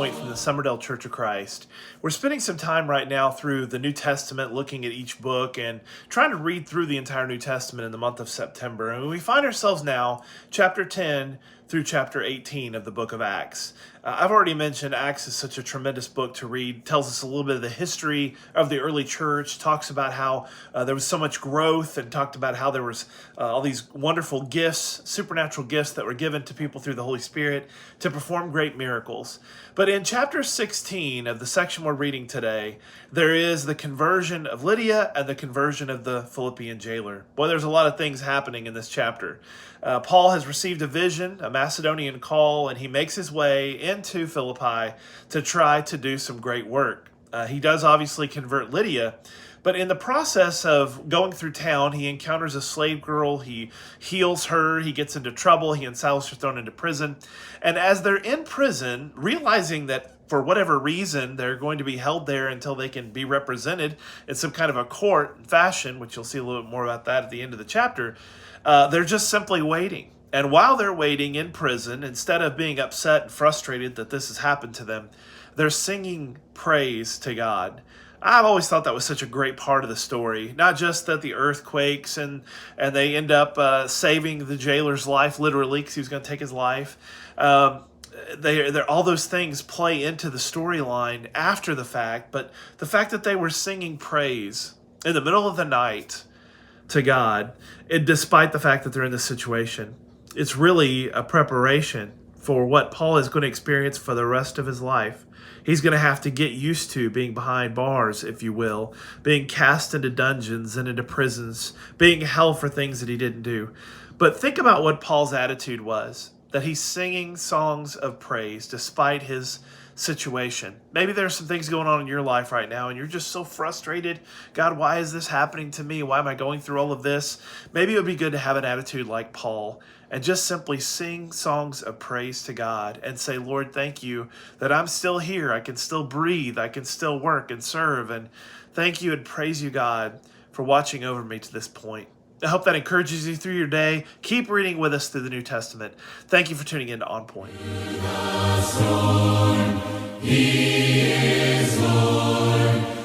Point from the Summerdale Church of Christ. We're spending some time right now through the New Testament, looking at each book and trying to read through the entire New Testament in the month of September. And we find ourselves now, chapter 10 through chapter 18 of the book of Acts. I've already mentioned Acts is such a tremendous book to read. It tells us a little bit of the history of the early church, talks about how there was so much growth, and talked about how there was all these wonderful gifts, supernatural gifts that were given to people through the Holy Spirit to perform great miracles. But in chapter 16 of the section we're reading today, there is the conversion of Lydia and the conversion of the Philippian jailer. Boy, there's a lot of things happening in this chapter. Paul has received a vision, a Macedonian call, and he makes his way into Philippi to try to do some great work. He does obviously convert Lydia, but in the process of going through town, he encounters a slave girl, he heals her, he gets into trouble, he and Silas are thrown into prison. And as they're in prison, realizing that for whatever reason, they're going to be held there until they can be represented in some kind of a court fashion, which you'll see a little bit more about that at the end of the chapter, they're just simply waiting. And while they're waiting in prison, instead of being upset and frustrated that this has happened to them, they're singing praise to God. I've always thought that was such a great part of the story. Not just that the earth quakes and they end up saving the jailer's life, literally, because he was going to take his life. All those things play into the storyline after the fact, but the fact that they were singing praise in the middle of the night to God, and despite the fact that they're in this situation, it's really a preparation for what Paul is going to experience for the rest of his life. He's going to have to get used to being behind bars, if you will, being cast into dungeons and into prisons, being held for things that he didn't do. But think about what Paul's attitude was, that he's singing songs of praise despite his situation. Maybe there's some things going on in your life right now and you're just so frustrated. God, why is this happening to me? Why am I going through all of this? Maybe it would be good to have an attitude like Paul and just simply sing songs of praise to God and say, Lord, thank you that I'm still here. I can still breathe. I can still work and serve. And thank you and praise you, God, for watching over me to this point. I hope that encourages you through your day. Keep reading with us through the New Testament. Thank you for tuning in to On Point. He is Lord.